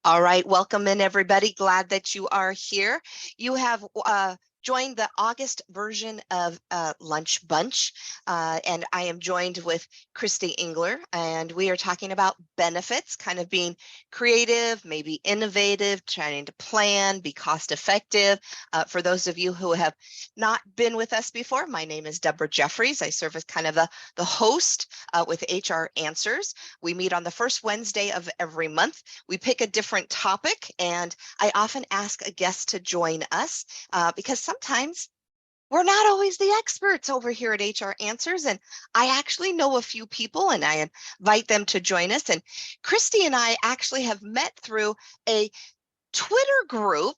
All right, welcome in everybody. Glad that you are here. You have joined the August version of Lunch Bunch, and I am joined with Christie Engler, and we are talking about benefits, kind of being creative, maybe innovative, trying to plan, be cost effective. For those of you who have not been with us before, my name is Deborah Jeffries. I serve as kind of the host with HR Answers. We meet on the first Wednesday of every month. We pick a different topic, and I often ask a guest to join us because sometimes we're not always the experts over here at HR Answers, and I actually know a few people, and I invite them to join us. And Christie and I actually have met through a Twitter group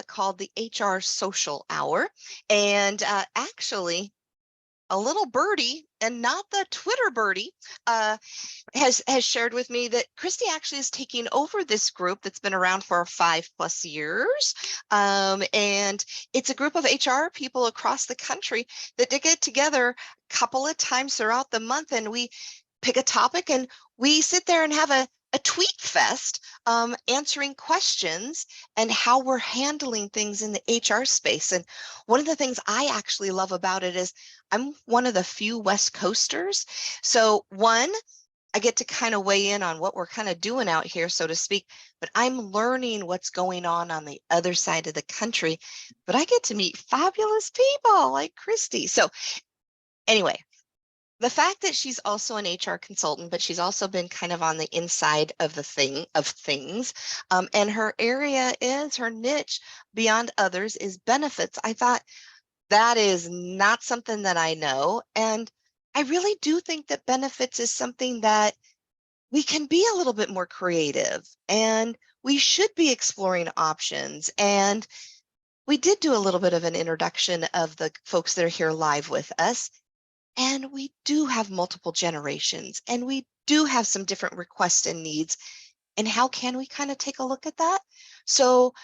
called the HR Social Hour, and actually a little birdie, and not the Twitter birdie, has shared with me that Christie actually is taking over this group that's been around for 5+ years. And it's a group of HR people across the country that get together a couple of times throughout the month, and we pick a topic and we sit there and have a tweet fest, answering questions and how we're handling things in the HR space. And one of the things I actually love about it is I'm one of the few West Coasters. So one, I get to kind of weigh in on what we're kind of doing out here, so to speak, but I'm learning what's going on the other side of the country. But I get to meet fabulous people like Christie. So anyway, the fact that she's also an HR consultant, but she's also been kind of on the inside of things, and her niche beyond others is benefits. I thought that is not something that I know, and I really do think that benefits is something that we can be a little bit more creative, and we should be exploring options. And we did do a little bit of an introduction of the folks that are here live with us. And we do have multiple generations, and we do have some different requests and needs. And how can we kind of take a look at that? So,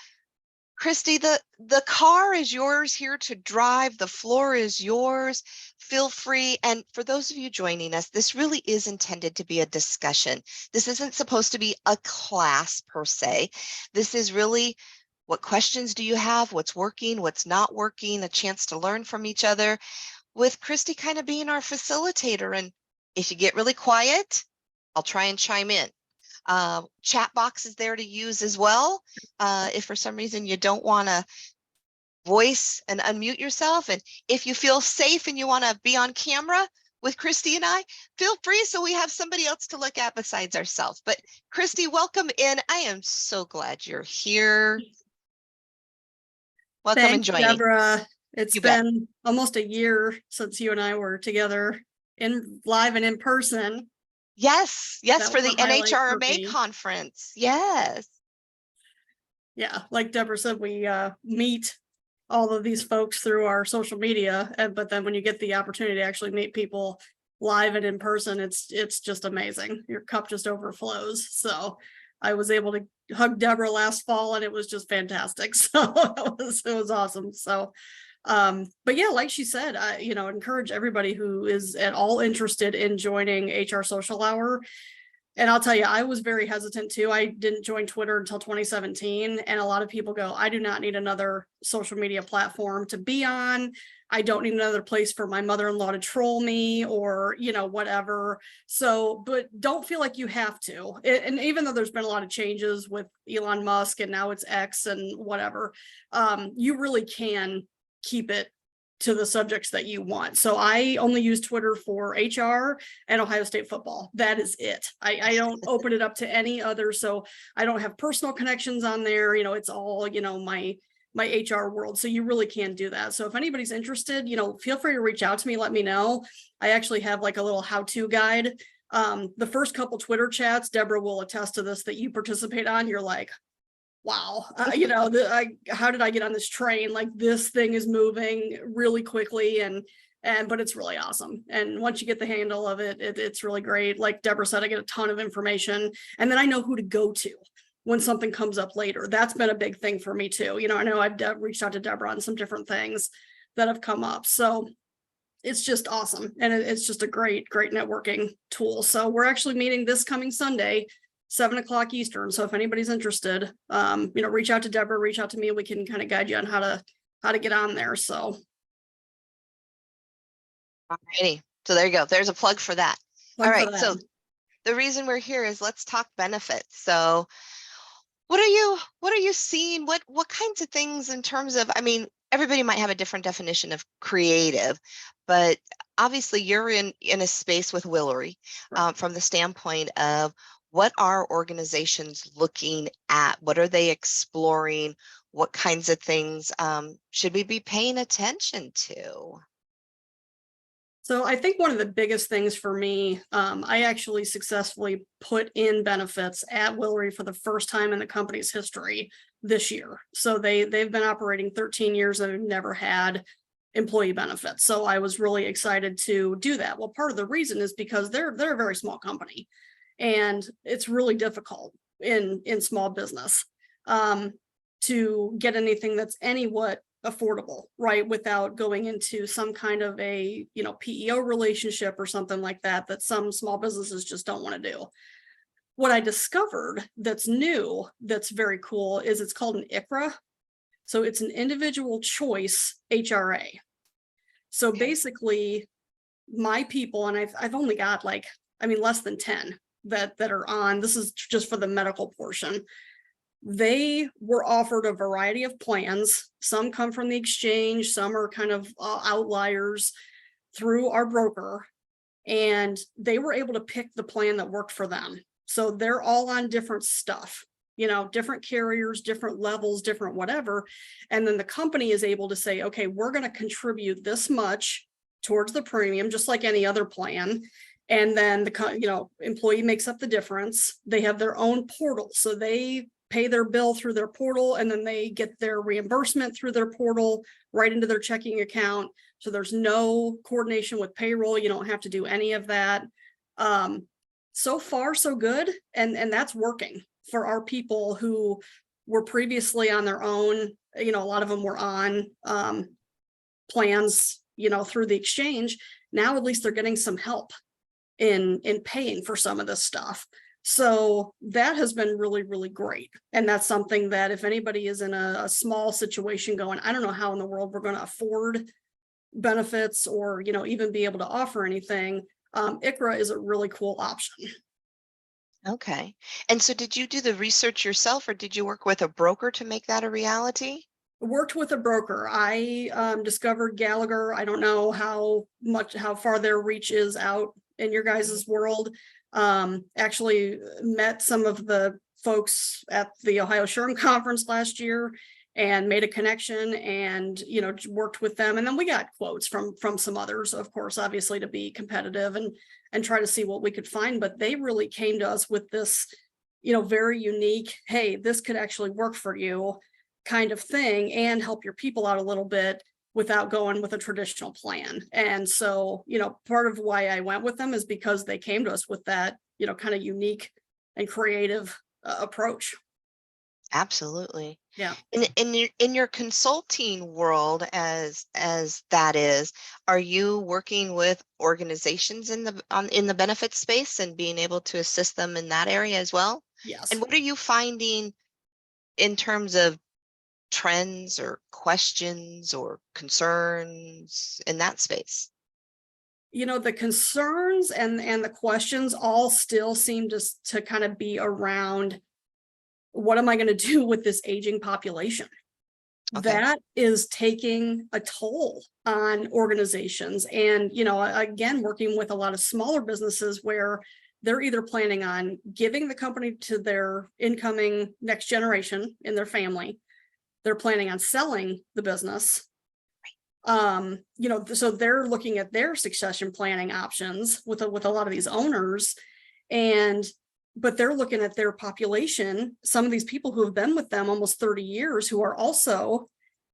Christie, the car is yours here to drive. The floor is yours. Feel free. And for those of you joining us, this really is intended to be a discussion. This isn't supposed to be a class per se. This is really, what questions do you have? What's working? What's not working? A chance to learn from each other, with Christie kind of being our facilitator. And if you get really quiet, I'll try and chime in. Chat box is there to use as well. If for some reason you don't want to voice and unmute yourself, and if you feel safe and you want to be on camera with Christie and I, feel free, so we have somebody else to look at besides ourselves. But Christie, welcome in. I am so glad you're here. Welcome. Thanks, and joining. Deborah. It's been almost a year since you and I were together live and in person. Yes, for the NHRMA conference. Yes. Yeah, like Deborah said, we meet all of these folks through our social media, but then when you get the opportunity to actually meet people live and in person, it's just amazing. Your cup just overflows. So I was able to hug Deborah last fall, and it was just fantastic. So it was awesome. So but yeah, like she said, I encourage everybody who is at all interested in joining HR Social Hour. And I'll tell you, I was very hesitant too. I didn't join Twitter until 2017. And a lot of people go, I do not need another social media platform to be on. I don't need another place for my mother-in-law to troll me or, whatever. So, but don't feel like you have to. And even though there's been a lot of changes with Elon Musk and now it's X and whatever, you really can keep it to the subjects that you want. So I only use Twitter for HR and Ohio State football. That is it. I don't open it up to any other. So I don't have personal connections on there. It's all, my HR world. So you really can do that. So if anybody's interested, feel free to reach out to me. Let me know. I actually have like a little how-to guide. The first couple Twitter chats, Deborah will attest to this, that you participate on, you're like, wow, how did I get on this train? Like, this thing is moving really quickly, but it's really awesome. And once you get the handle of it, it's really great. Like Deborah said, I get a ton of information, and then I know who to go to when something comes up later. That's been a big thing for me too. I know I've reached out to Deborah on some different things that have come up. So it's just awesome. And it's just a great networking tool. So we're actually meeting this coming Sunday 7 o'clock Eastern. So if anybody's interested, reach out to Deborah, reach out to me, and we can kind of guide you on how to get on there. So. Alrighty. So there you go. There's a plug for that. All right. So the reason we're here is let's talk benefits. So what are you seeing? What kinds of things in terms of, I mean, everybody might have a different definition of creative, but obviously you're in a space with Willory from the standpoint of what are organizations looking at? What are they exploring? What kinds of things should we be paying attention to? So I think one of the biggest things for me, I actually successfully put in benefits at Willory for the first time in the company's history this year. So they've been operating 13 years and have never had employee benefits. So I was really excited to do that. Well, part of the reason is because they're a very small company, and it's really difficult in small business to get anything that's anywhat affordable, right, without going into some kind of a PEO relationship or something like that some small businesses just don't want to do. What I discovered that's new, that's very cool, is it's called an ICHRA. So it's an individual choice HRA. So basically my people, and I've only got less than 10 that are on, this is just for the medical portion. They were offered a variety of plans. Some come from the exchange, some are kind of outliers through our broker, and they were able to pick the plan that worked for them. So they're all on different stuff, different carriers, different levels, different whatever. And then the company is able to say, okay, we're going to contribute this much towards the premium, just like any other plan. And then the employee makes up the difference. They have their own portal, so they pay their bill through their portal, and then they get their reimbursement through their portal right into their checking account. So there's no coordination with payroll. You don't have to do any of that. So far, so good. And that's working for our people who were previously on their own. A lot of them were on plans, through the exchange. Now, at least they're getting some help in paying for some of this stuff. So that has been really, really great. And that's something that if anybody is in a small situation going, I don't know how in the world we're going to afford benefits or, even be able to offer anything, ICHRA is a really cool option. Okay. And so did you do the research yourself, or did you work with a broker to make that a reality? Worked with a broker. I discovered Gallagher. I don't know how far their reach is out in your guys' world. Actually met some of the folks at the Ohio SHRM conference last year and made a connection and, worked with them. And then we got quotes from some others, of course, obviously, to be competitive and try to see what we could find. But they really came to us with this, very unique, hey, this could actually work for you kind of thing and help your people out a little bit without going with a traditional plan. And so, part of why I went with them is because they came to us with that, kind of unique and creative approach. Absolutely. Yeah. In your consulting world, as that is, are you working with organizations in the benefits space and being able to assist them in that area as well? Yes. And what are you finding in terms of trends or questions or concerns in that space? The concerns and the questions all still seem to kind of be around, what am I going to do with this aging population? Okay. That is taking a toll on organizations. And, again, working with a lot of smaller businesses where they're either planning on giving the company to their incoming next generation in their family. They're planning on selling the business. So they're looking at their succession planning options with a lot of these owners, but they're looking at their population, some of these people who have been with them almost 30 years, who are also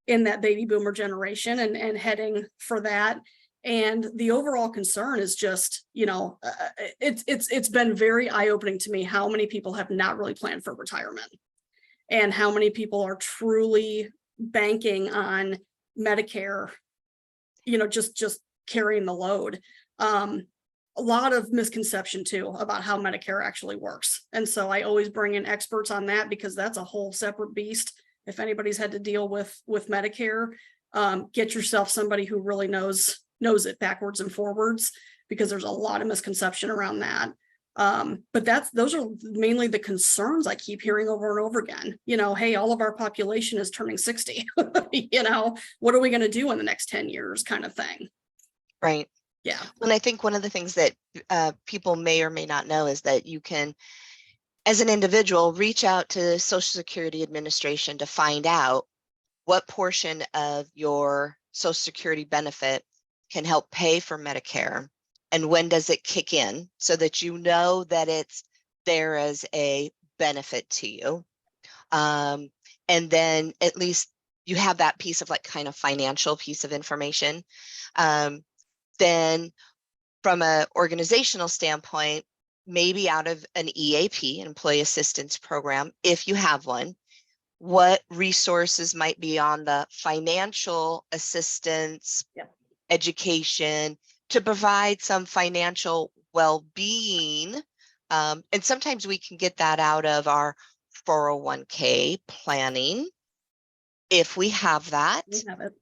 in that baby boomer generation and heading for that. And the overall concern is just, it's been very eye-opening to me how many people have not really planned for retirement and how many people are truly banking on Medicare, just carrying the load. a lot of misconception too about how Medicare actually works. And so I always bring in experts on that, because that's a whole separate beast. If anybody's had to deal with Medicare, get yourself somebody who really knows it backwards and forwards, because there's a lot of misconception around that. But those are mainly the concerns I keep hearing over and over again. Hey, all of our population is turning 60. What are we going to do in the next 10 years, kind of thing. Right. Yeah. And I think one of the things that people may or may not know is that you can, as an individual, reach out to Social Security Administration to find out what portion of your Social Security benefit can help pay for Medicare, and when does it kick in, so that you know that it's there as a benefit to you. And then at least you have that piece of, like, kind of financial piece of information. Then from an organizational standpoint, maybe out of an EAP, Employee Assistance Program, if you have one, what resources might be on the financial assistance, education, to provide some financial well-being. And sometimes we can get that out of our 401k planning, if we have that.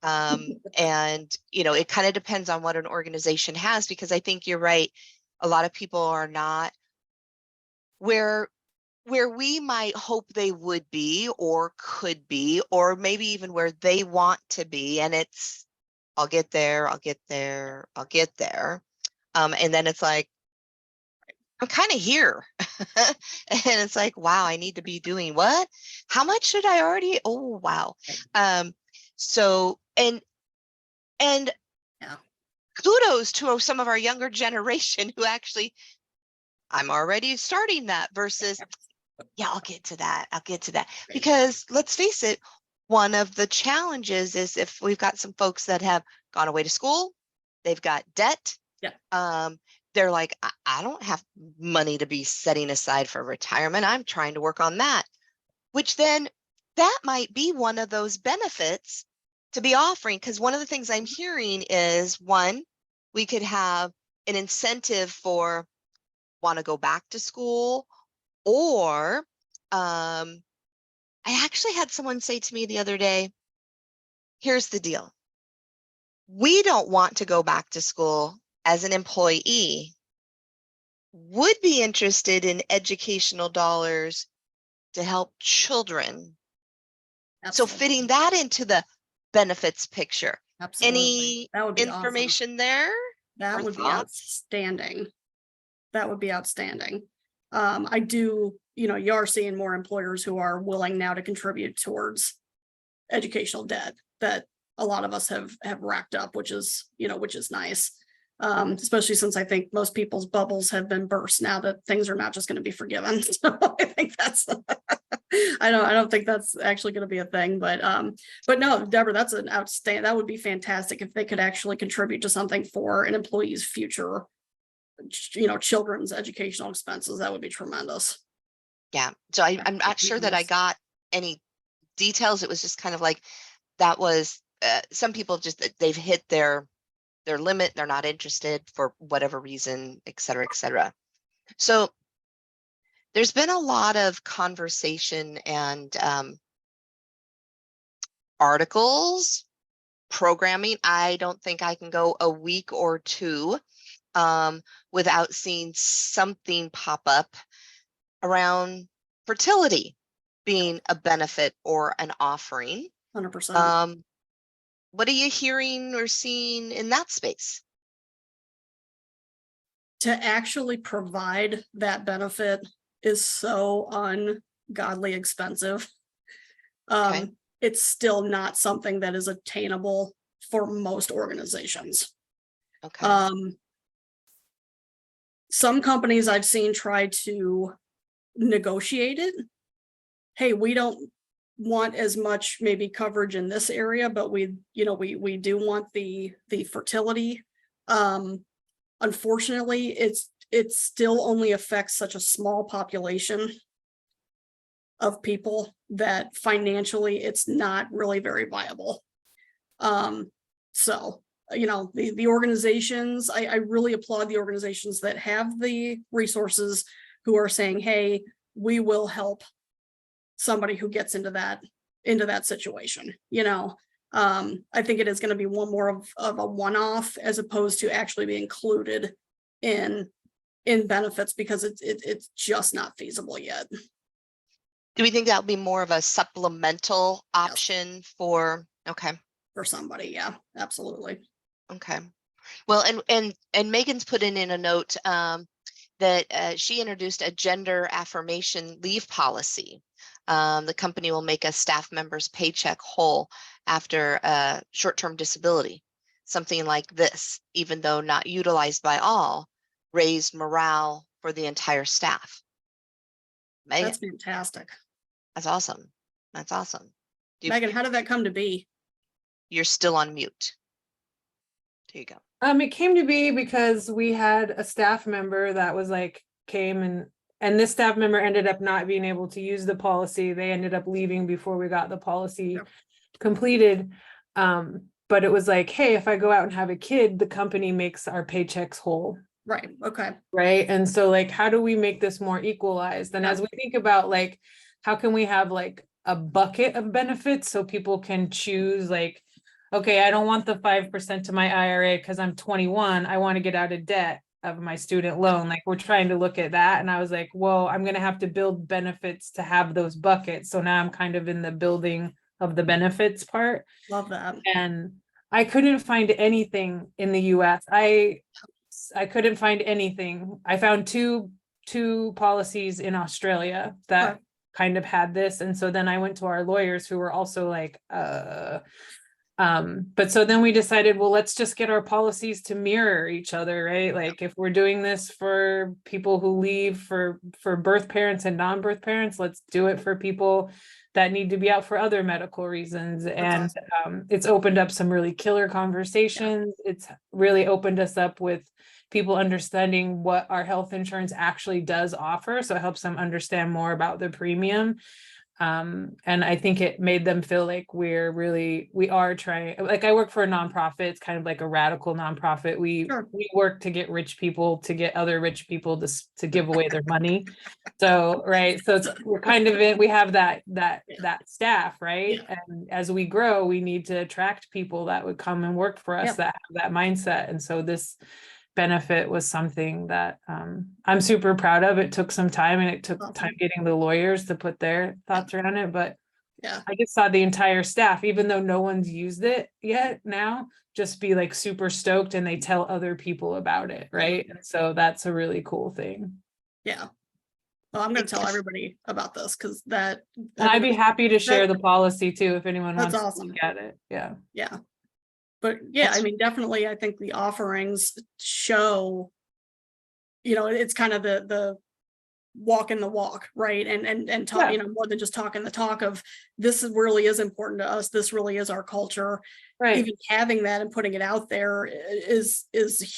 And it kind of depends on what an organization has, because I think you're right, a lot of people are not where we might hope they would be or could be, or maybe even where they want to be. And it's, I'll get there, I'll get there, I'll get there. And then it's like, I'm kind of here. And it's like, wow, I need to be doing what? How much should I already? Oh, wow. So, and yeah, kudos to some of our younger generation who actually, I'm already starting that, versus, yeah, I'll get to that. I'll get to that. Because let's face it, one of the challenges is if we've got some folks that have gone away to school, they've got debt. Yeah. They're like, I don't have money to be setting aside for retirement. I'm trying to work on that, which then that might be one of those benefits to be offering. Because one of the things I'm hearing is, one, we could have an incentive for want to go back to school, or I actually had someone say to me the other day, here's the deal. We don't want to go back to school as an employee, would be interested in educational dollars to help children. Absolutely. So fitting that into the benefits picture. Absolutely. Any that would be information awesome. there? That would be outstanding. That would be outstanding. I do, you are seeing more employers who are willing now to contribute towards educational debt that a lot of us have racked up, which is nice. Especially since I think most people's bubbles have been burst now that things are not just going to be forgiven. So I think that's, I don't think that's actually going to be a thing, but no, Deborah, that's an outstanding, that would be fantastic if they could actually contribute to something for an employee's future, children's educational expenses. That would be tremendous. Yeah. So I'm not sure that I got any details. It was just kind of like, that was, some people just, they've hit their limit. They're not interested for whatever reason, et cetera, et cetera. So there's been a lot of conversation and articles, programming. I don't think I can go a week or two without seeing something pop up around fertility being a benefit or an offering. 100%. What are you hearing or seeing in that space? To actually provide that benefit is so ungodly expensive. Okay. It's still not something that is attainable for most organizations. Okay. Some companies I've seen try to negotiate it. Hey, we don't want as much maybe coverage in this area, but we do want the fertility. Unfortunately, it still only affects such a small population of people that financially it's not really very viable. So you know, the organizations, I really applaud the organizations that have the resources, who are saying, hey, we will help somebody who gets into that situation, you know. I think it is going to be one more of a one-off, as opposed to actually be included in benefits, because it's just not feasible yet. Do we think that'll be more of a supplemental option for, okay. For somebody, yeah, absolutely. Okay. Well, and Megan's put in a note that she introduced a gender affirmation leave policy. The company will make a staff member's paycheck whole after a short-term disability. Something like this, even though not utilized by all, raised morale for the entire staff. Megan, That's fantastic. that's awesome. That's awesome. Megan, how did that come to be? You're still on mute. There you go. It came to be because we had a staff member that was like, came and this staff member ended up not being able to use the policy. They ended up leaving before we got the policy completed. But it was like, hey, if I go out and have a kid, the company makes our paychecks whole. Right. Okay. Right. And so like, how do we make this more equalized? And as we think about like, how can we have like a bucket of benefits so people can choose like, okay, I don't want the 5% to my IRA because I'm 21. I want to get out of debt of my student loan. Like we're trying to look at that. And I was like, well, I'm going to have to build benefits to have those buckets. So now I'm kind of in the building of the benefits part. Love that. And I couldn't find anything in the US. I couldn't find anything. I found two policies in Australia that kind of had this. And so then I went to our lawyers who were also like, but so then we decided, well, let's just get our policies to mirror each other, right? Like if we're doing this for people who leave for birth parents and non-birth parents, let's do it for people that need to be out for other medical reasons. And it's opened up some really killer conversations. It's really opened us up with people understanding what our health insurance actually does offer. So it helps them understand more about the premium. And I think it made them feel like we are trying, like I work for a nonprofit. It's kind of like a radical nonprofit. We work to get rich people to get other rich people to give away their money. So, right. So we're kind of we have that staff, right? Yeah. And as we grow, we need to attract people that would come and work for us that have that mindset. And so this benefit was something that I'm super proud of. It took some time and it took time getting the lawyers to put their thoughts around it, but I just saw the entire staff, even though no one's used it yet now, just be like super stoked and they tell other people about it, right? And so that's a really cool thing. Yeah. Well, I'm going to tell everybody about this because and I'd be happy to share the policy too if anyone wants to look at it. Yeah. Yeah. But yeah, I mean, definitely, I think the offerings show, you know, it's kind of the walking the walk, right? And talk, you know, more than just talking the talk of this really is important to us. This really is our culture. Right. Even having that and putting it out there is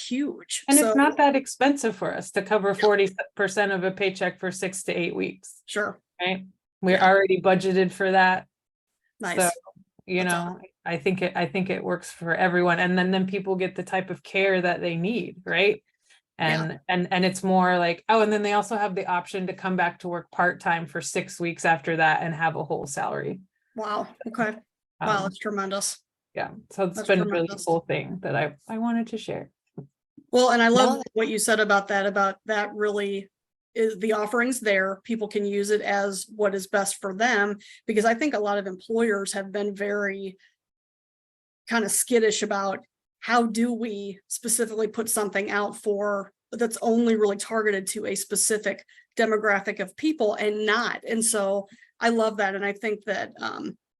huge. And it's not that expensive for us to cover 40% of a paycheck for 6 to 8 weeks. Sure. Right. We're already budgeted for that. Nice. So, you know, I think it works for everyone. And then people get the type of care that they need. Right. And it's more like, and then they also have the option to come back to work part-time for 6 weeks after that and have a whole salary. Wow. Okay. Wow. That's tremendous. Yeah. So it's been a really cool thing that I wanted to share. Well, and I love what you said about that really is the offerings there. People can use it as what is best for them, because I think a lot of employers have been very kind of skittish about how do we specifically put something out for that's only really targeted to a specific demographic of people and not. And so I love that. And I think that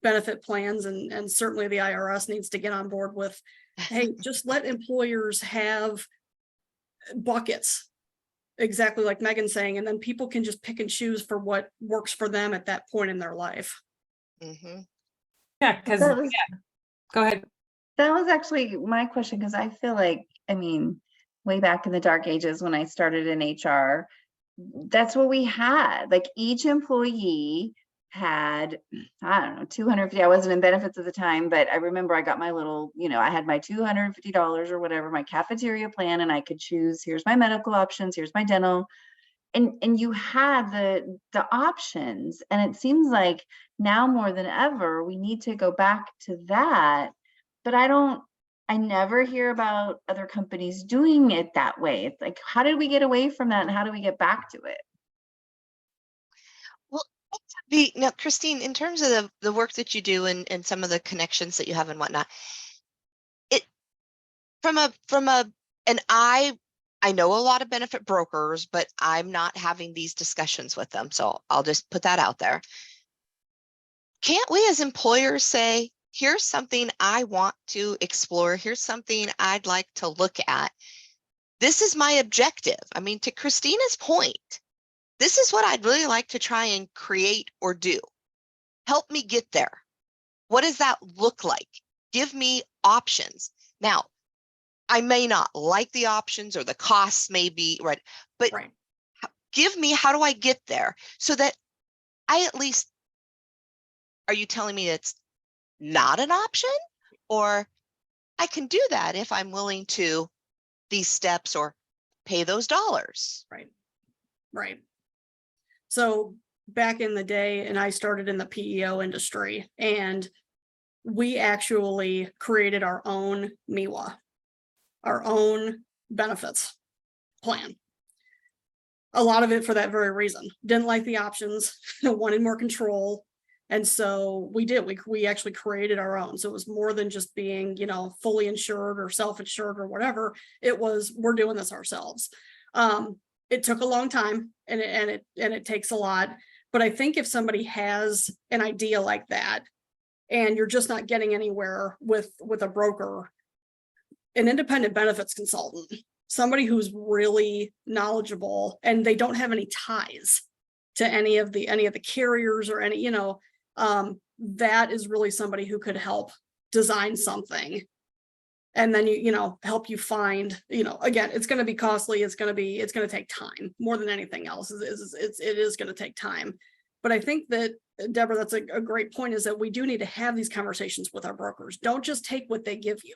benefit plans and certainly the IRS needs to get on board with, hey, just let employers have buckets, exactly like Megan's saying, and then people can just pick and choose for what works for them at that point in their life. Mm-hmm. Yeah, because go ahead. That was actually my question, because I feel like, I mean, way back in the dark ages when I started in HR, that's what we had. Like each employee had, I don't know, 250, I wasn't in benefits at the time, but I remember I got my little, I had my $250 or whatever, my cafeteria plan, and I could choose, here's my medical options, here's my dental. And you had the options. And it seems like now more than ever, we need to go back to that. But I never hear about other companies doing it that way. It's like, how did we get away from that? And how do we get back to it? Well, now, Christine, in terms of the work that you do and some of the connections that you have and whatnot, it and I know a lot of benefit brokers, but I'm not having these discussions with them. So I'll just put that out there. Can't we as employers say, here's something I want to explore. Here's something I'd like to look at. This is my objective. I mean, to Christina's point, this is what I'd really like to try and create or do. Help me get there. What does that look like? Give me options. Now, I may not like the options or the costs may be, right, but Right. give me, how do I get there? So that I at least, are you telling me it's not an option? Or I can do that if I'm willing to these steps or pay those dollars. Right. Right. So back in the day, and I started in the PEO industry, and we actually created our own MIWA, our own benefits plan. A lot of it for that very reason. Didn't like the options, wanted more control. And so we did, we actually created our own. So it was more than just being, fully insured or self-insured or whatever. It was, we're doing this ourselves. It took a long time and it takes a lot. But I think if somebody has an idea like that and you're just not getting anywhere with a broker, an independent benefits consultant, somebody who's really knowledgeable and they don't have any ties to any of the carriers or any, that is really somebody who could help design something. And then help you find, again, it's going to be costly. It's going to take time more than anything else. It is going to take time. But I think that, Deborah, that's a great point, is that we do need to have these conversations with our brokers. Don't just take what they give you.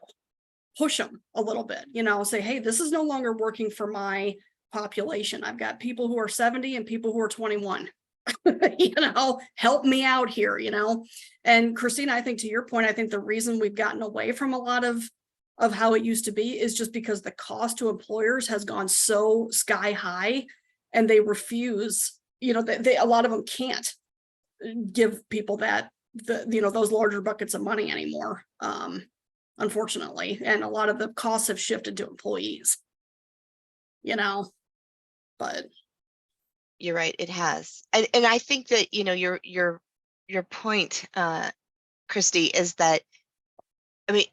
Push them a little bit, say, hey, this is no longer working for my population. I've got people who are 70 and people who are 21. Help me out here, And Christina, I think to your point, I think the reason we've gotten away from a lot of how it used to be is just because the cost to employers has gone so sky high, and they refuse, a lot of them can't give people those larger buckets of money anymore, unfortunately. And a lot of the costs have shifted to employees, but. You're right, it has. And I think that, your point, Christy, is that, I mean,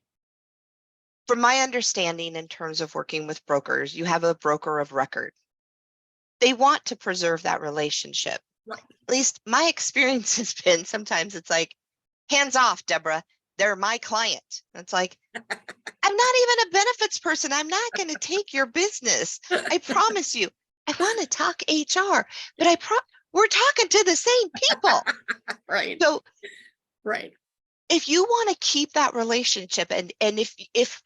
from my understanding in terms of working with brokers, you have a broker of record. They want to preserve that relationship. Right. At least my experience has been, sometimes it's like, hands off, Deborah, they're my client. It's like, I'm not even a benefits person. I'm not going to take your business. I promise you. I want to talk HR, but we're talking to the same people. Right. So, right. If you want to keep that relationship, and if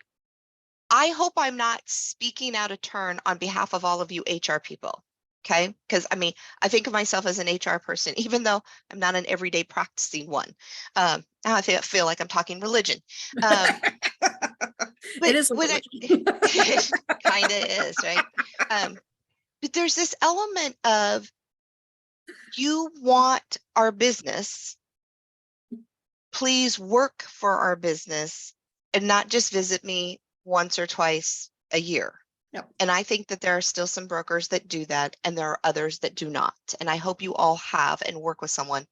I hope I'm not speaking out of turn on behalf of all of you HR people, okay? Because I think of myself as an HR person, even though I'm not an everyday practicing one. Now I feel like I'm talking religion. But it is kind of is, right? But there's this element of, you want our business, please work for our business and not just visit me once or twice a year. Yep. And I think that there are still some brokers that do that, and there are others that do not. And I hope you all have and work with someone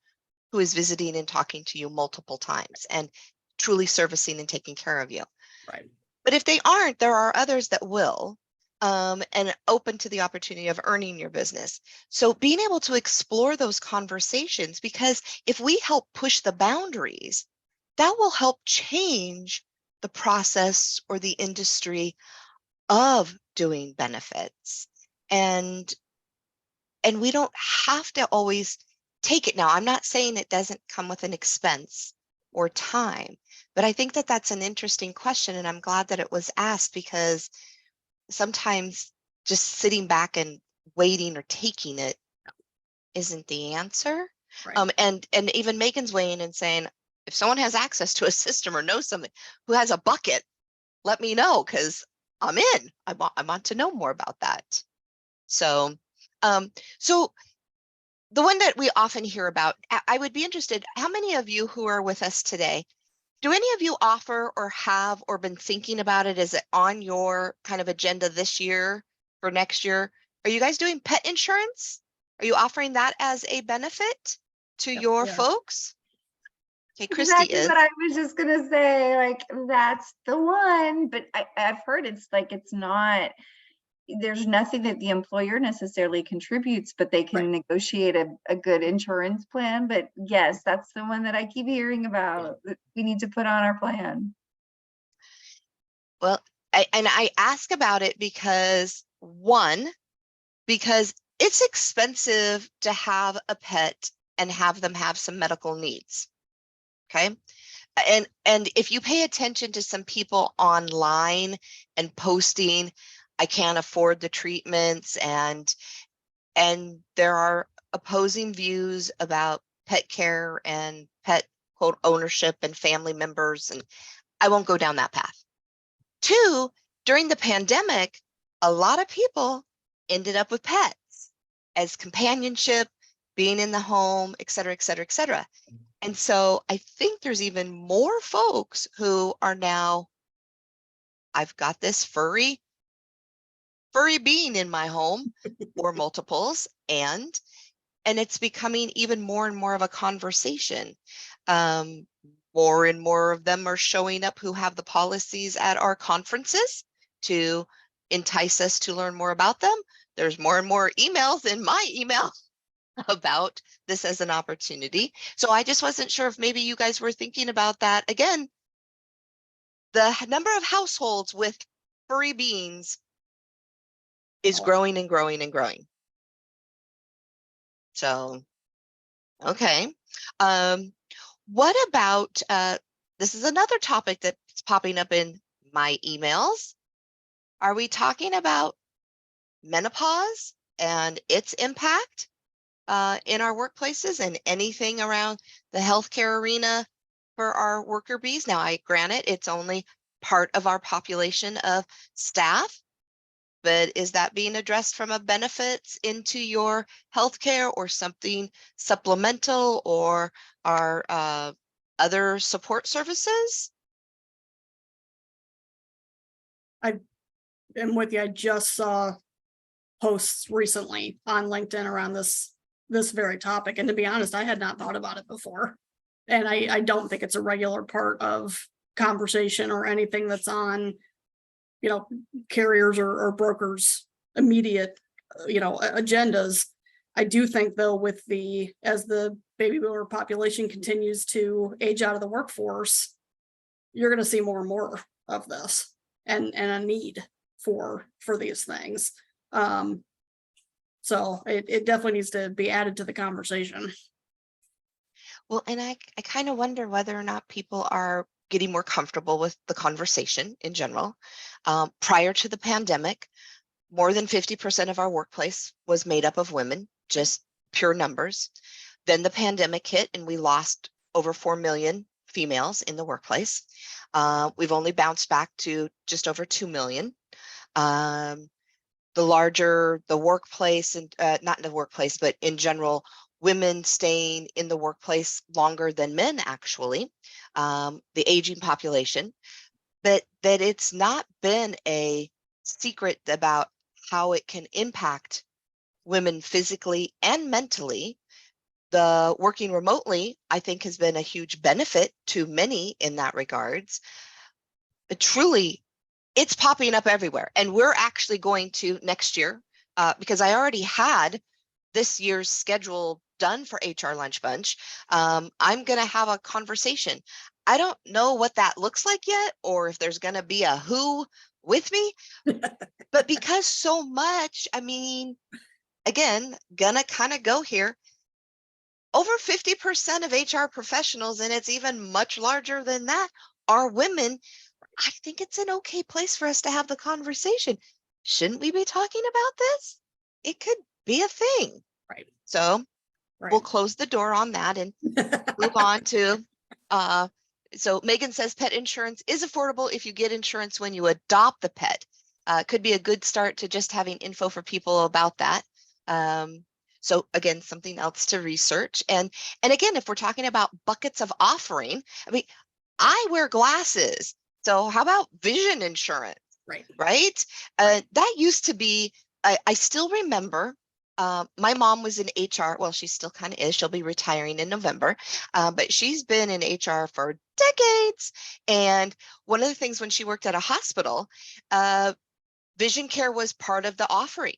who is visiting and talking to you multiple times and truly servicing and taking care of you. Right. But if they aren't, there are others that will. And open to the opportunity of earning your business. So being able to explore those conversations, because if we help push the boundaries, that will help change the process or the industry of doing benefits. And we don't have to always take it. Now, I'm not saying it doesn't come with an expense or time, but I think that that's an interesting question, and I'm glad that it was asked, because sometimes just sitting back and waiting or taking it isn't the answer. Right. And even Megan's weighing and saying, if someone has access to a system or knows something who has a bucket, let me know, because I'm in. I want to know more about that. So, so the one that we often hear about, I would be interested, how many of you who are with us today, do any of you offer or have or been thinking about it? Is it on your kind of agenda this year for next year? Are you guys doing pet insurance? Are you offering that as a benefit to your Yeah. folks? Okay, Christie Exactly is. what I was just gonna say, like, that's the one, but I've heard it's like, it's not, there's nothing that the employer necessarily contributes, but they can negotiate a good insurance plan. But yes, that's the one that I keep hearing about that we need to put on our plan. Well, I ask about it because because it's expensive to have a pet and have them have some medical needs. Okay. And if you pay attention to some people online and posting, I can't afford the treatments, and there are opposing views about pet care and pet quote ownership and family members, and I won't go down that path. Two, during the pandemic, a lot of people ended up with pets as companionship, being in the home, et cetera, et cetera, et cetera. And so I think there's even more folks who are now, I've got this furry being in my home, or multiples, and it's becoming even more and more of a conversation. More and more of them are showing up who have the policies at our conferences to entice us to learn more about them. There's more and more emails in my email about this as an opportunity. So I just wasn't sure if maybe you guys were thinking about that. Again, the number of households with furry beings is growing and growing and growing. So, okay. What about, this is another topic that's popping up in my emails. Are we talking about menopause and its impact in our workplaces and anything around the healthcare arena for our worker bees? Now, I grant it's only part of our population of staff, but is that being addressed from a benefits into your healthcare or something supplemental, or our other support services? I'm with you. I just saw posts recently on LinkedIn around this very topic, and to be honest, I had not thought about it before, and I don't think it's a regular part of conversation or anything that's on, carriers or brokers' immediate, agendas. I do think, though, as the baby boomer population continues to age out of the workforce, you're going to see more and more of this, and a need for these things. So it definitely needs to be added to the conversation. Well, and I kind of wonder whether or not people are getting more comfortable with the conversation in general. Prior to the pandemic, more than 50% of our workplace was made up of women, just pure numbers. Then the pandemic hit and we lost over 4 million females in the workplace. We've only bounced back to just over 2 million. The larger the workplace, and not in the workplace, but in general, women staying in the workplace longer than men, actually, the aging population, but that it's not been a secret about how it can impact women physically and mentally. The working remotely, I think, has been a huge benefit to many in that regards. But truly, it's popping up everywhere. And we're actually going to next year, because I already had this year's schedule done for HR Lunch Bunch. I'm going to have a conversation. I don't know what that looks like yet, or if there's going to be a who with me, but because so much, I mean, again, gonna kind of go here. over 50% of HR professionals, and it's even much larger than that, are women. I think it's an okay place for us to have the conversation. Shouldn't we be talking about this? It could be a thing. Right. So Right. we'll close the door on that and move on to, so Megan says pet insurance is affordable if you get insurance when you adopt the pet. Could be a good start to just having info for people about that. So again, something else to research. And again, if we're talking about buckets of offering, I mean, I wear glasses. So how about vision insurance? Right. Right? That used to be, I still remember, my mom was in HR. Well, she still kind of is. She'll be retiring in November, but she's been in HR for decades. And one of the things when she worked at a hospital, vision care was part of the offering.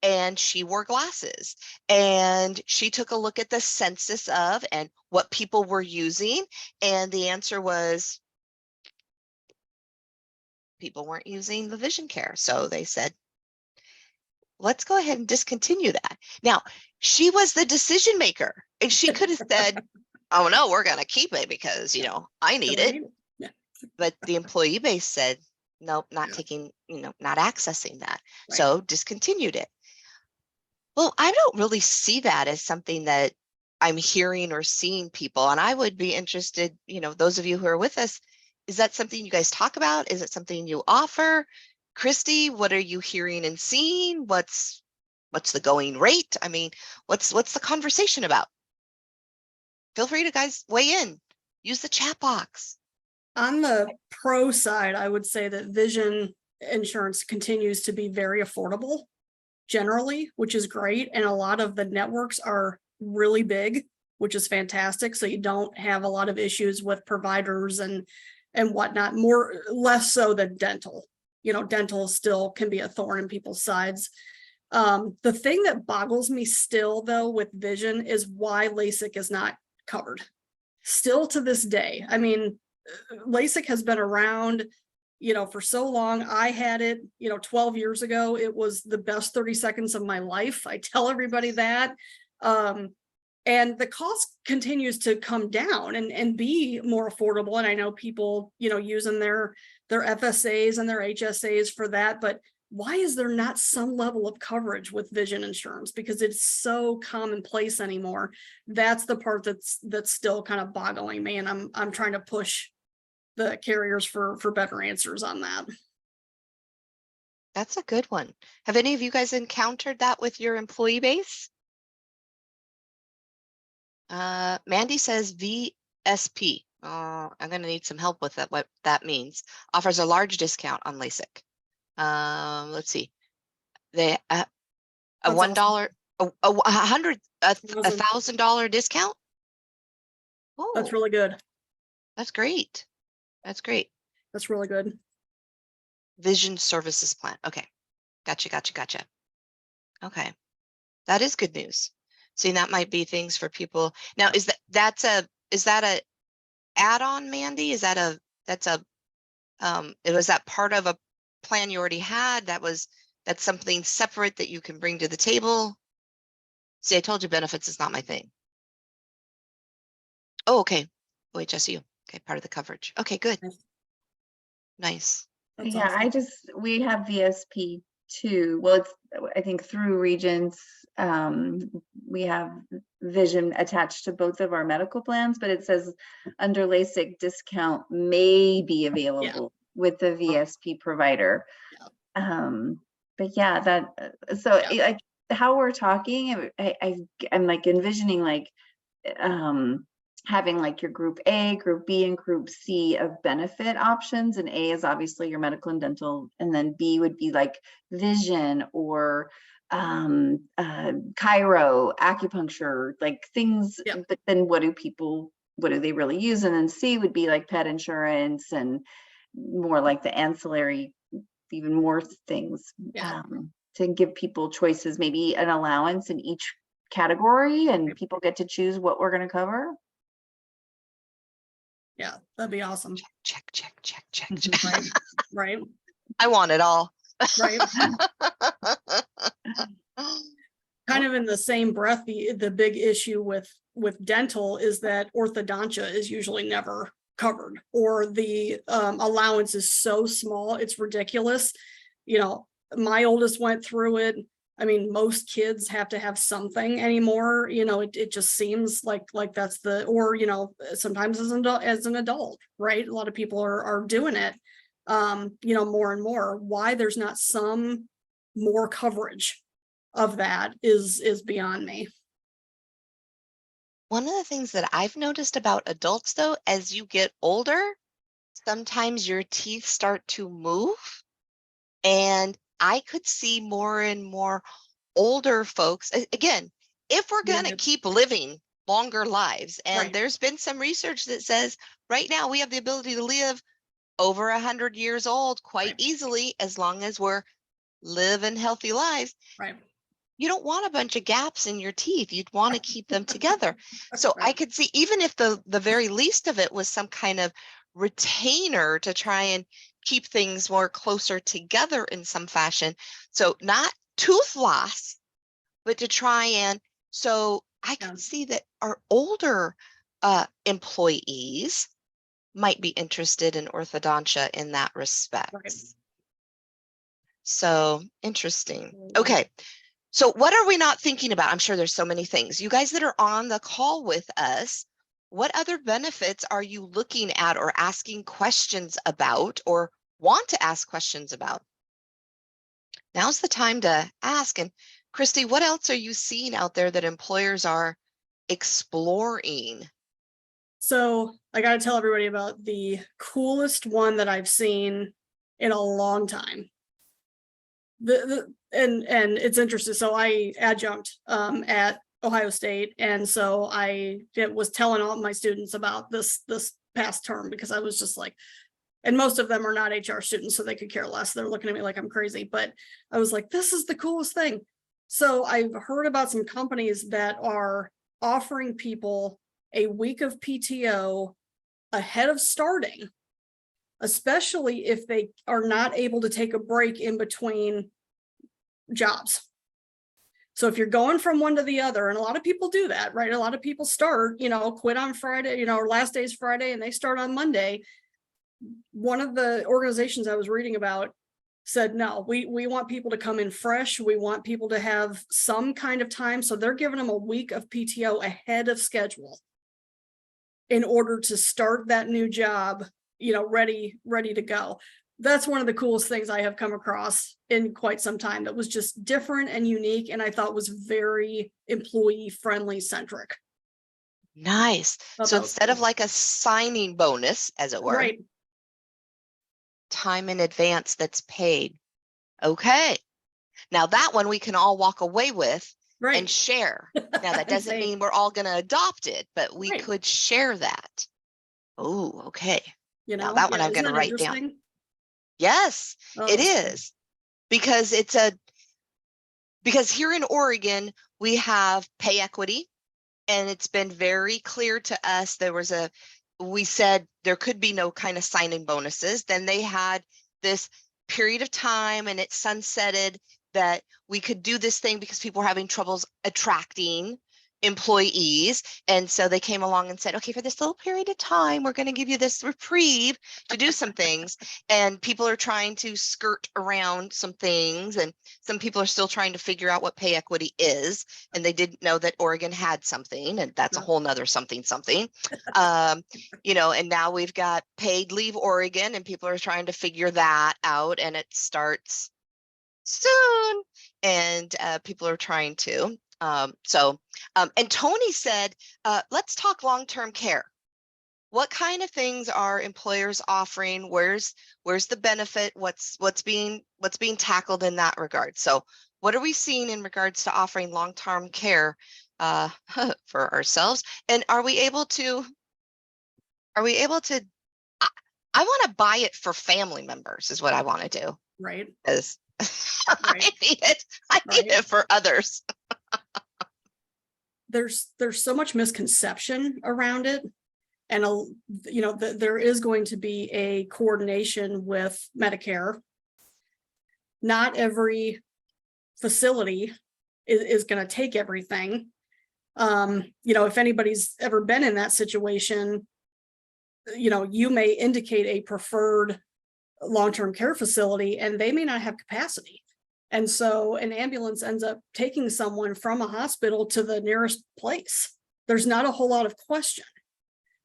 And she wore glasses, and she took a look at the census of and what people were using. And the answer was people weren't using the vision care. So they said, let's go ahead and discontinue that. Now, she was the decision maker, and she could have said, oh no, we're going to keep it because, you know, I need it. Yeah. But the employee base said, nope, not Yeah. taking, you know, not accessing that. Right. So discontinued it. Well, I don't really see that as something that I'm hearing or seeing people. And I would be interested, you know, those of you who are with us, is that something you guys talk about? Is it something you offer? Christie, what are you hearing and seeing? What's the going rate? I mean, what's the conversation about? Feel free to guys weigh in. Use the chat box. On the pro side, I would say that vision insurance continues to be very affordable generally, which is great. And a lot of the networks are really big, which is fantastic. So you don't have a lot of issues with providers and whatnot, less so than dental. You know, dental still can be a thorn in people's sides. The thing that boggles me still, though, with vision is why LASIK is not covered. Still to this day. I mean, LASIK has been around, you know, for so long. I had it, you know, 12 years ago. It was the best 30 seconds of my life. I tell everybody that. And the cost continues to come down and be more affordable. And I know people, you know, using their FSAs and their HSAs for that, but why is there not some level of coverage with vision insurance? Because it's so commonplace anymore. That's the part that's still kind of boggling me. And I'm trying to push the carriers for better answers on that. That's a good one. Have any of you guys encountered that with your employee base? Mandy says VSP. I'm going to need some help with that. What that means. Offers a large discount on LASIK. Let's see. They a $1, $1,000 discount. Oh, That's really good. That's great. That's great. That's really good. Vision services plan. Okay. Gotcha. Okay. That is good news. See, that might be things for people. Now, is that a add-on, Mandy? Was that part of a plan you already had? That's something separate that you can bring to the table? See, I told you benefits is not my thing. Oh, okay. OHSU. Okay, part of the coverage. Okay, good. Nice. That's Yeah, awesome. we have VSP too. Well, it's, I think through Regents, we have vision attached to both of our medical plans, but it says under LASIK discount may be available with the VSP provider. But yeah, like how we're talking, I'm like envisioning like, having like your group A, group B, and group C of benefit options. And A is obviously your medical and dental, and then B would be like vision or chiro, acupuncture, like things. Yeah. But then what do they really use? And then C would be like pet insurance and more like the ancillary, even more things, to give people choices, maybe an allowance in each category, and people get to choose what we're going to cover. Yeah, that'd be awesome. Check. Right. I want it all. Right. kind of in the same breath, the big issue with dental is that orthodontia is usually never covered, or the allowance is so small, it's ridiculous. You know, my oldest went through it. I mean, most kids have to have something anymore. You know, it just seems like that's or, you know, sometimes as an adult, right? A lot of people are doing it, you know, more and more. Why there's not some more coverage of that is beyond me. One of the things that I've noticed about adults, though, as you get older, sometimes your teeth start to move. And I could see more and more older folks, again, if we're going to keep living longer lives, and Right. there's been some research that says right now we have the ability to live over 100 years old quite Right. easily, as long as we're living healthy lives. Right. You don't want a bunch of gaps in your teeth. You'd want to keep them together. So I Right. could see, even if the very least of it was some kind of retainer to try and keep things more closer together in some fashion. So not tooth loss, but to try and, so I can see that our older employees might be interested in orthodontia in that respect. Right. So interesting. Okay. So what are we not thinking about? I'm sure there's so many things. You guys that are on the call with us, what other benefits are you looking at or asking questions about or want to ask questions about? Now's the time to ask. And Christie, what else are you seeing out there that employers are exploring? So I got to tell everybody about the coolest one that I've seen in a long time. And it's interesting. So I adjunct at Ohio State, and so I was telling all my students about this past term, because I was just like, and most of them are not HR students, so they could care less. They're looking at me like I'm crazy, but I was like, this is the coolest thing. So I've heard about some companies that are offering people a week of PTO ahead of starting, especially if they are not able to take a break in between jobs. So if you're going from one to the other, and a lot of people do that, right? A lot of people start, you know, quit on Friday, you know, or last day's Friday, and they start on Monday. One of the organizations I was reading about said, no, we want people to come in fresh. We want people to have some kind of time. So they're giving them a week of PTO ahead of schedule in order to start that new job, you know, ready to go. That's one of the coolest things I have come across in quite some time. That was just different and unique, and I thought was very employee friendly centric. Nice. So instead of like a signing bonus, as it were, right, time in advance that's paid. Okay. Now that one we can all walk away with right, and share. Now that doesn't mean we're all going to adopt it, but we could share that. Oh, okay. You know, now that one I'm going to write down. Yes, it is. Because because here in Oregon, we have pay equity, and it's been very clear to us. We said there could be no kind of signing bonuses. Then they had this period of time, and it sunsetted that we could do this thing because people were having troubles attracting employees. And so they came along and said, okay, for this little period of time, we're going to give you this reprieve to do some things. And people are trying to skirt around some things. And some people are still trying to figure out what pay equity is. And they didn't know that Oregon had something. And that's a whole nother something. You know, and now we've got paid leave Oregon, and people are trying to figure that out. And it starts soon. And people are trying to. And Tony said, let's talk long-term care. What kind of things are employers offering? Where's the benefit? What's being tackled in that regard? So what are we seeing in regards to offering long-term care for ourselves? And are we able to, I want to buy it for family members is what I want to do. Right. As I need it for others. There's so much misconception around it, and you know, there is going to be a coordination with Medicare. Not every facility is going to take everything. If anybody's ever been in that situation, you may indicate a preferred long-term care facility and they may not have capacity. And so an ambulance ends up taking someone from a hospital to the nearest place. There's not a whole lot of question.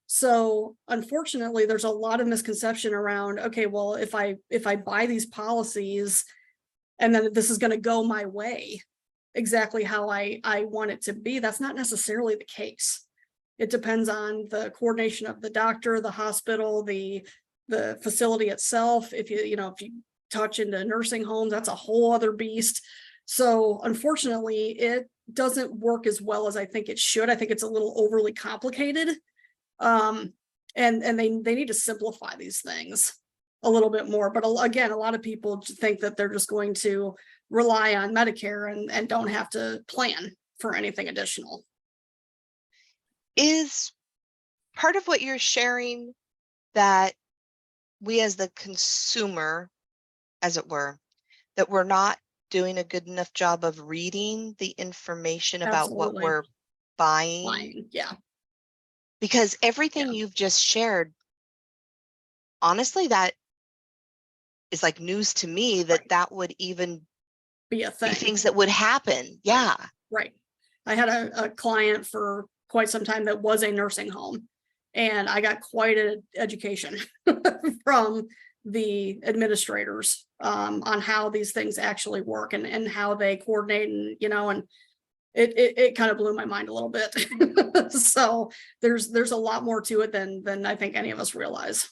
So unfortunately, there's a lot of misconception around, okay, well, if I buy these policies and then this is going to go my way exactly how I want it to be, that's not necessarily the case. It depends on the coordination of the doctor, the hospital, the facility itself. If you touch into nursing homes, that's a whole other beast. So unfortunately, it doesn't work as well as I think it should. I think it's a little overly complicated. And they need to simplify these things a little bit more. But again, a lot of people think that they're just going to rely on Medicare and don't have to plan for anything additional. Is part of what you're sharing that we as the consumer, as it were, that we're not doing a good enough job of reading the information about what Absolutely. we're buying? Yeah. Because everything Yeah. you've just shared, honestly, that is like news to me, that Right. that would even Be a be thing. things that would happen. Yeah. Right. I had a client for quite some time that was a nursing home, and I got quite an education from the administrators on how these things actually work and how they coordinate, and it kind of blew my mind a little bit. So there's a lot more to it than I think any of us realize.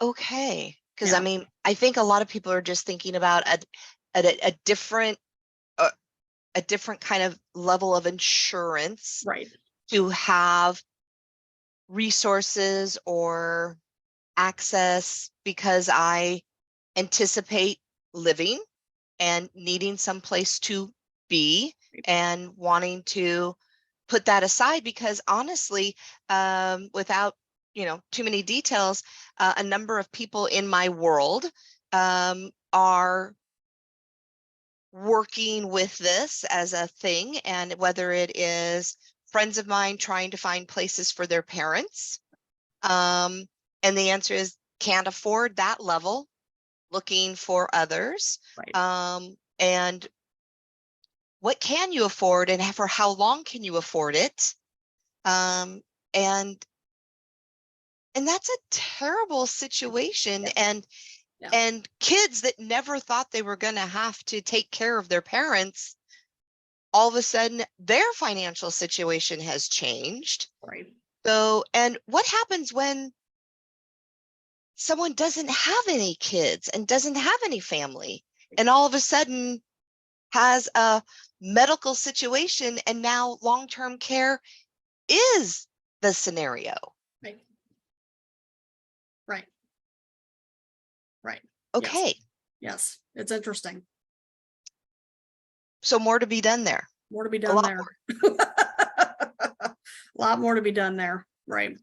Okay. Because Yeah. I mean, I think a lot of people are just thinking about a different kind of level of insurance Right. to have resources or access because I anticipate living and needing some place to be and wanting to put that aside, because honestly, without too many details, a number of people in my world are working with this as a thing, and whether it is friends of mine trying to find places for their parents, and the answer is can't afford that level, looking for others. Right. And what can you afford and for how long can you afford it? And that's a terrible situation. Yeah. And kids that never thought they were going to have to take care of their parents, all of a sudden their financial situation has changed. Right. So, and what happens when someone doesn't have any kids and doesn't have any family and all of a sudden has a medical situation and now long-term care is the scenario? Right. Right. Right. Okay. Yes. It's interesting. So more to be done there. More to be A done lot there. more. A lot more to be done there. Right.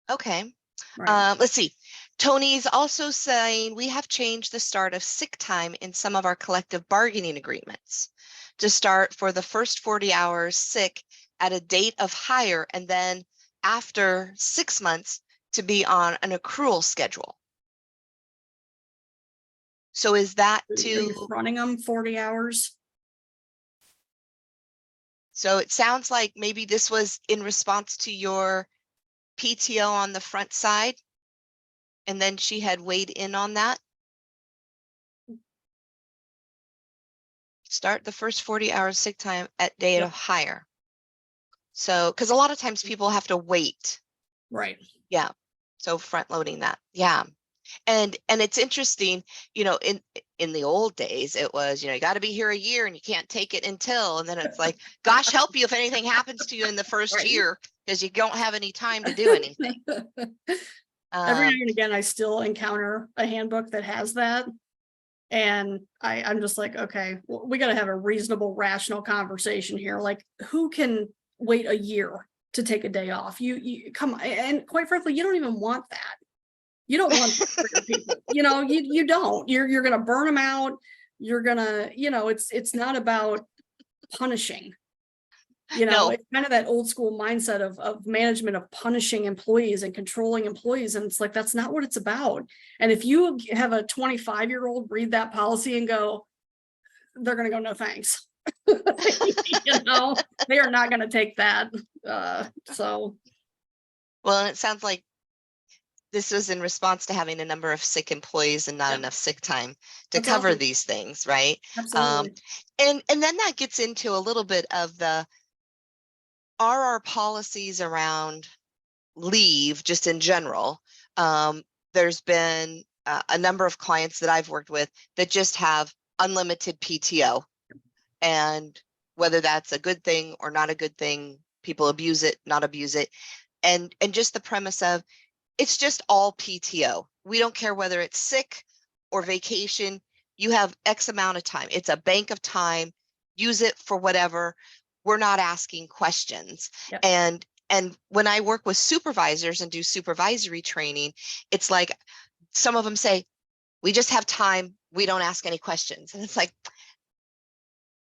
Okay. Right. Let's see. Tony's also saying we have changed the start of sick time in some of our collective bargaining agreements to start for the first 40 hours sick at a date of hire, and then after 6 months to be on an accrual schedule. So is that Are you to, running them 40 hours? so it sounds like maybe this was in response to your PTO on the front side, and then she had weighed in on that. Start the first 40 hours sick time at date of hire. So, because a lot of times people have to wait. Right. Yeah. So front loading that. Yeah. And it's interesting, in the old days, it was, you got to be here a year and you can't take it until, and then it's like, gosh, help you if anything happens to you in the first Right. year, because you don't have any time to do anything. Every now and again, I still encounter a handbook that has that. And I'm just like, okay, we got to have a reasonable, rational conversation here. Like, who can wait a year to take a day off? You come on, and quite frankly, you don't even want that. You don't want that for your people. You don't. You're going to burn them out. you're gonna, it's not about punishing. No. It's kind of that old school mindset of management, of punishing employees and controlling employees. And it's like, that's not what it's about. And if you have a 25-year-old read that policy and go, they're going to go, no, thanks. They are not going to take that. So. Well, and it sounds like this was in response to having a number of sick employees and not Yep. enough sick time to That's cover awesome. these things, right? Absolutely. And then that gets into a little bit of are our policies around leave just in general. There's been a number of clients that I've worked with that just have unlimited PTO, and whether that's a good thing or not a good thing, people abuse it, not abuse it. And just the premise of it's just all PTO. We don't care whether it's sick or vacation. You have X amount of time. It's a bank of time. Use it for whatever. We're not asking questions. Yep. And when I work with supervisors and do supervisory training, it's like some of them say, we just have time. We don't ask any questions. And it's like,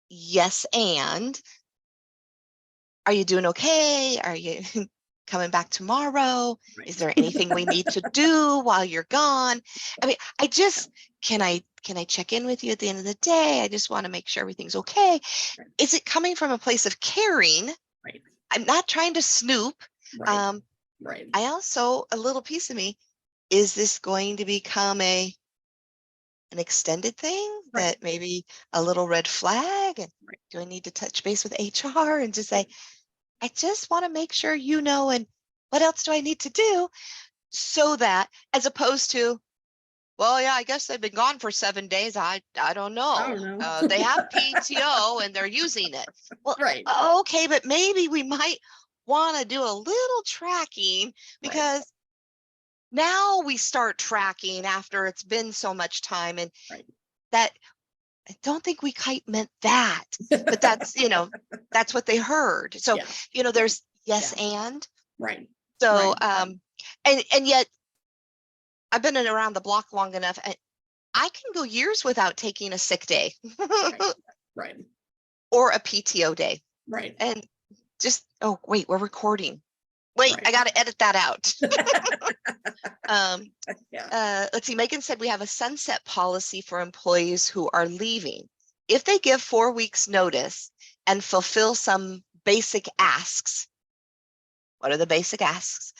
yes, and are you doing okay? Are you coming back tomorrow? Right. Is there anything we need to do while you're gone? I mean, can I check in with you at the end of the day? I just want to make sure everything's okay. Right. Is it coming from a place of caring? Right. I'm not trying to snoop. Right. Right. I also, a little piece of me, is this going to become an extended thing that maybe a little red flag? And do I need to touch base with HR and just say, I just want to make sure and what else do I need to do? So that, as opposed to, well, yeah, I guess they've been gone for 7 days. I don't know. I don't know. They have PTO and they're using it. Well, Right. okay, but maybe we might want to do a little tracking, because now we start tracking after it's been so much time, and that I don't think we quite meant that, but that's, that's what they heard. So, there's yes, and right. so, and yet I've been around the block long enough, and I can go years without taking a sick day Right. or a PTO day. Right. And just, oh, wait, we're recording. Wait, Right. I got to edit that out. Yeah. Let's see, Megan said we have a sunset policy for employees who are leaving. If they give 4 weeks notice and fulfill some basic asks, what are the basic asks?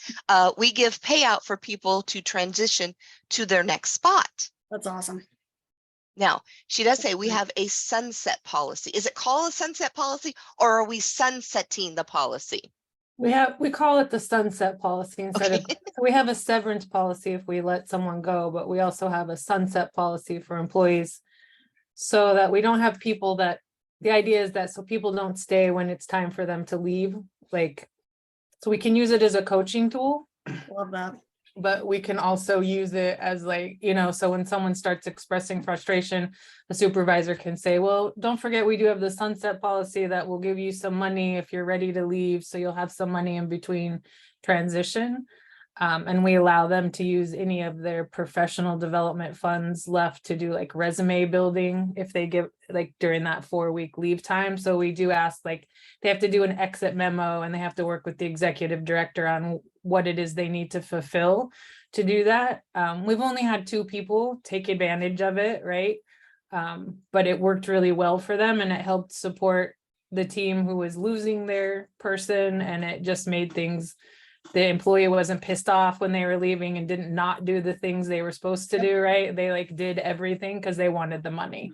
We give payout for people to transition to their next spot. That's awesome. Now, she does say we have a sunset policy. Is it called a sunset policy, or are we sunsetting the policy? We call it the sunset policy instead of, we have a severance policy if we let someone go, but we also have a sunset policy for employees, so that we don't have people that, the idea is that so people don't stay when it's time for them to leave, so we can use it as a coaching tool. Love that. But we can also use it as so when someone starts expressing frustration, the supervisor can say, well, don't forget, we do have the sunset policy that will give you some money if you're ready to leave. So you'll have some money in between transition. And we allow them to use any of their professional development funds left to do resume building if they give during that 4-week leave time. So we do ask, they have to do an exit memo, and they have to work with the executive director on what it is they need to fulfill to do that. We've only had 2 people take advantage of it, right? But it worked really well for them, and it helped support the team who was losing their person, and it just made things, the employee wasn't pissed off when they were leaving and didn't not do the things they were supposed to do, right? They did everything because they wanted the money.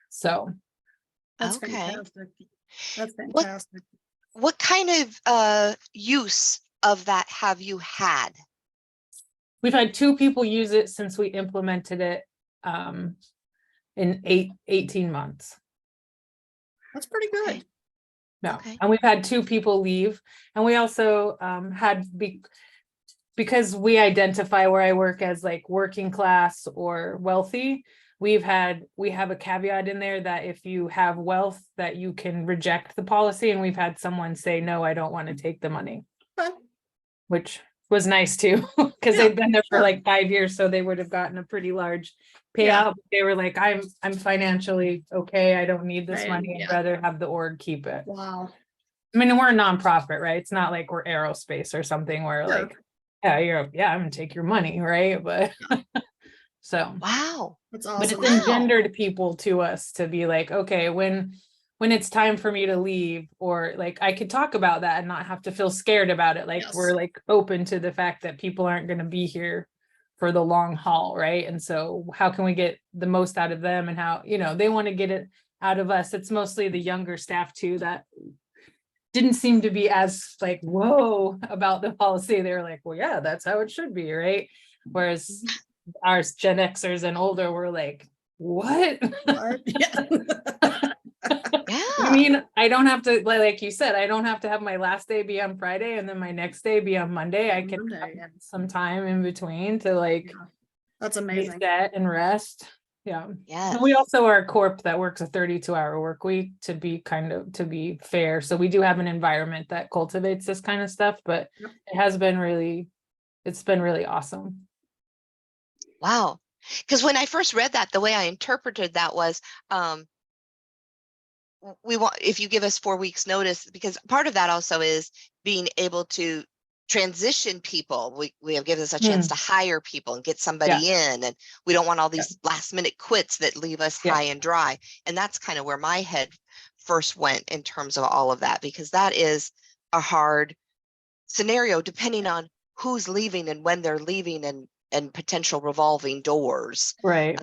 So that's okay. Fantastic. That's fantastic. What kind of use of that have you had? We've had 2 people use it since we implemented it in 18 months. That's pretty good. Okay. No, Okay. and we've had 2 people leave, and we also because we identify where I work as working class or wealthy. We have a caveat in there that if you have wealth, that you can reject the policy, and we've had someone say, no, I don't want to take the money, Okay. which was nice too, because they've been there for like 5 years, so they would have gotten a pretty large Yeah. payout. They were like, I'm financially okay. I don't need this Right, money. I'd yeah. rather have the org keep it. Wow. I mean, we're a nonprofit, right? It's not like we're aerospace or something where Sure. like, yeah, I'm gonna take your money, right? But so, Wow. That's but awesome. it's engendered people to us to be like, okay, when it's time for me to leave, or like I could talk about that and not have to feel scared about it. Like Yes. we're like open to the fact that people aren't going to be here for the long haul, right? And so how can we get the most out of them, and how, they want to get it out of us. It's mostly the younger staff too that didn't seem to be as like, whoa, about the policy. They were like, well, yeah, that's how it should be, right? Whereas our Gen Xers and older were like, what? What? Yeah. Yeah. I mean, I don't have to, like you said, I don't have to have my last day be on Friday and then my next day be on Monday. I can Monday, yeah. have some time in between to like That's amazing. reset and rest. Yeah. Yes. And we also are a corp that works a 32-hour work week to be fair. So we do have an environment that cultivates this kind of stuff, but Yep. it's been really awesome. Wow. Because when I first read that, the way I interpreted that was, we want, if you give us 4 weeks notice, because part of that also is being able to transition people. We have given us a chance to hire people and get somebody in, and we don't want all these last minute quits that leave us high and dry. And that's kind of where my head first went in terms of all of that, because that is a hard scenario depending on who's leaving and when they're leaving, and potential revolving doors Right.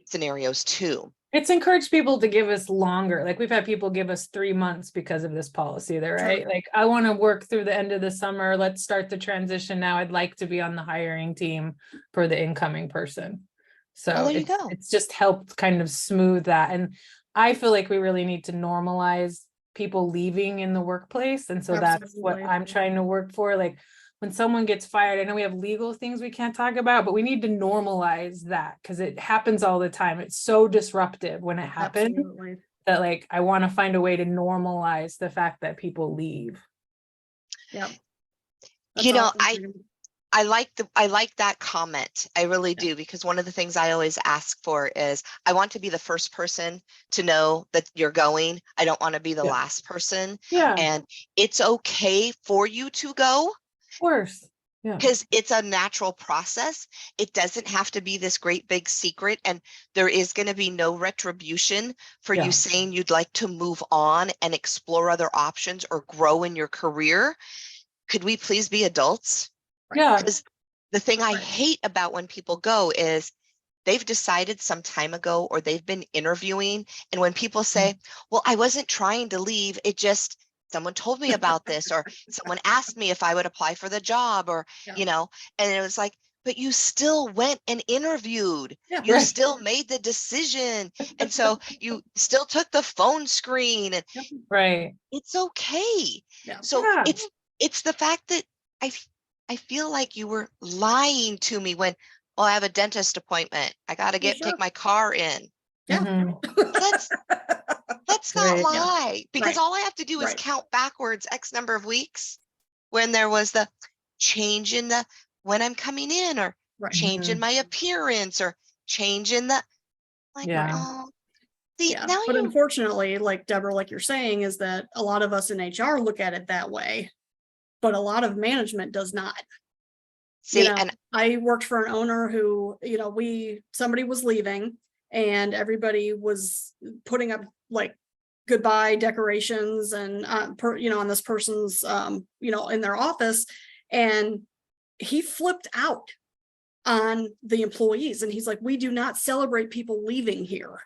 scenarios too. It's encouraged people to give us longer. Like we've had people give us 3 months because of this policy. They're right. Like, I want to work through the end of the summer. Let's start the transition now. I'd like to be on the hiring team for the incoming person. So there you go. It's just helped kind of smooth that. And I feel like we really need to normalize people leaving in the workplace. And so that's what Absolutely. I'm trying to work for. Like when someone gets fired, I know we have legal things we can't talk about, but we need to normalize that because it happens all the time. It's so disruptive when it happens that like, I want to find a way to normalize the fact that people leave. Yeah. I like that comment. I really do, because one of the things I always ask for is I want to be the first person to know that you're going. I don't want to be the last person. Yeah. And it's okay for you to go. Of course. Yeah. Because it's a natural process. It doesn't have to be this great big secret, and there is going to be no retribution for you saying you'd like to move on and explore other options or grow in your career. Could we please be adults? Yeah. Because the thing I hate about when people go is they've decided some time ago, or they've been interviewing, and when people say, well, I wasn't trying to leave, it just, someone told me about this, or someone asked me if I would apply for the job, or, and it was like, but you still went and interviewed. You still made the decision. And so you still took the phone screen, and it's okay. So it's the fact that I feel like you were lying to me when, oh, I have a dentist appointment. I got to take my car in. Let's not lie, because all I have to do is count backwards X number of weeks when there was the change in the, when I'm coming in, or change in my appearance, or change in the, like, oh, see, now but unfortunately, like Deborah, like you're saying, is that a lot of us in HR look at it that way, but a lot of management does not. See, and I worked for an owner who, somebody was leaving, and everybody was putting up like goodbye decorations and on this person's in their office, and he flipped out on the employees, and he's like, we do not celebrate people leaving here.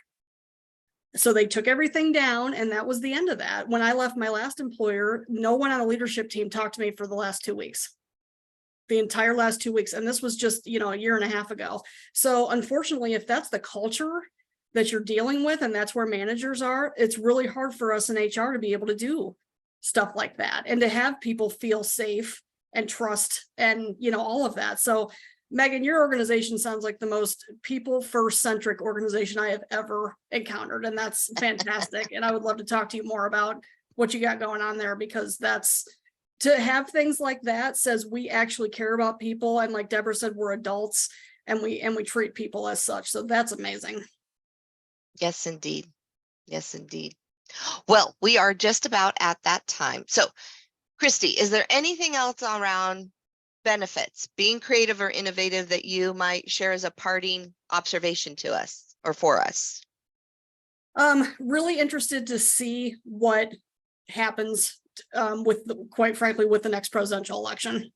So they took everything down, and that was the end of that. When I left my last employer, no one on the leadership team talked to me for the last 2 weeks. The entire last 2 weeks. And this was just, a year and a half ago. So unfortunately, if that's the culture that you're dealing with, and that's where managers are, it's really hard for us in HR to be able to do stuff like that, and to have people feel safe and trust, and, all of that. So Megan, your organization sounds like the most people first centric organization I have ever encountered. And that's fantastic. And I would love to talk to you more about what you got going on there, because that's to have things like that says we actually care about people. And like Deborah said, we're adults and we treat people as such. So that's amazing. Yes, indeed. Yes, indeed. Well, we are just about at that time. So, Christie, is there anything else around benefits, being creative or innovative, that you might share as a parting observation to us or for us? Really interested to see what happens quite frankly, with the next presidential election.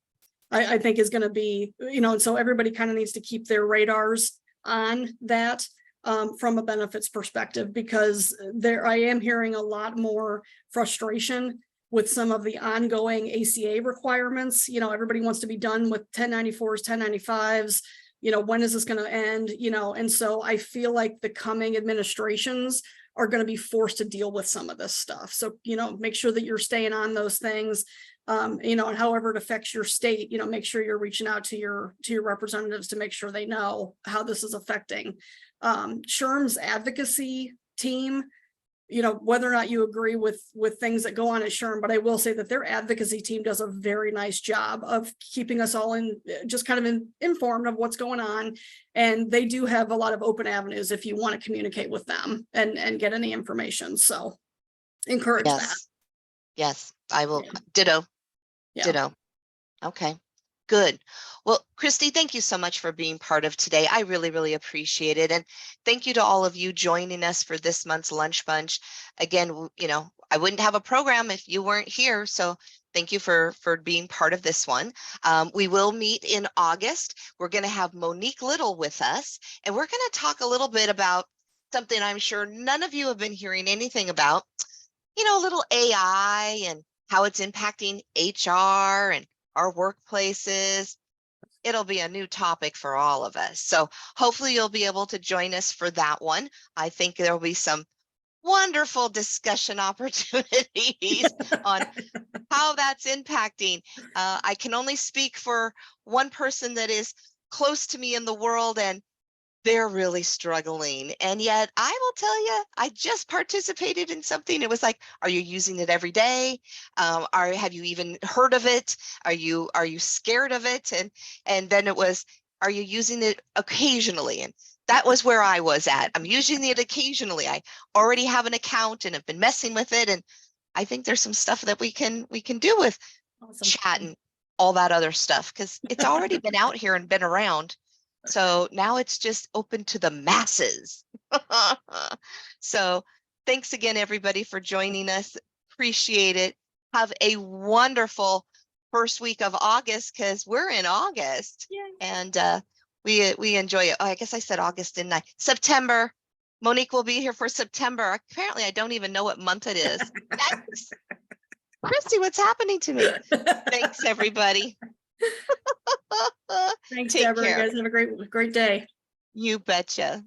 I think is going to be, and so everybody kind of needs to keep their radars on that from a benefits perspective, because I am hearing a lot more frustration with some of the ongoing ACA requirements. Everybody wants to be done with 1094s, 1095s. When is this going to end? And so I feel like the coming administrations are going to be forced to deal with some of this stuff. So, make sure that you're staying on those things, and however it affects your state, make sure you're reaching out to your representatives to make sure they know how this is affecting. SHRM's advocacy team, whether or not you agree with things that go on at SHRM, but I will say that their advocacy team does a very nice job of keeping us all just kind of informed of what's going on. And they do have a lot of open avenues if you want to communicate with them and get any information. So encourage that. Yes, I will. Yeah. Ditto. Yeah. Ditto. Okay. Good. Well, Christie, thank you so much for being part of today. I really, really appreciate it. And thank you to all of you joining us for this month's Lunch Bunch. Again, I wouldn't have a program if you weren't here. So thank you for being part of this one. We will meet in August. We're going to have Monique Little with us, and we're going to talk a little bit about something I'm sure none of you have been hearing anything about, a little AI and how it's impacting HR and our workplaces. It'll be a new topic for all of us. So hopefully you'll be able to join us for that one. I think there'll be some wonderful discussion opportunities on how that's impacting. I can only speak for one person that is close to me in the world, and they're really struggling. And yet I will tell you, I just participated in something. It was like, are you using it every day? Have you even heard of it? Are you scared of it? And then it was, are you using it occasionally? And that was where I was at. I'm using it occasionally. I already have an account and have been messing with it. And I think there's some stuff that we can do with chat and all that other stuff, because it's already been out here and been around. So now it's just open to the masses. So thanks again, everybody, for joining us. Appreciate it. Have a wonderful first week of August, because we're in August. Yay. And we enjoy it. Oh, I guess I said August, didn't I? September. Monique will be here for September. Apparently, I don't even know what month it is. Christie, what's happening to me? Thanks, everybody. Thanks, Take Deborah. care. You guys have a great day. You betcha.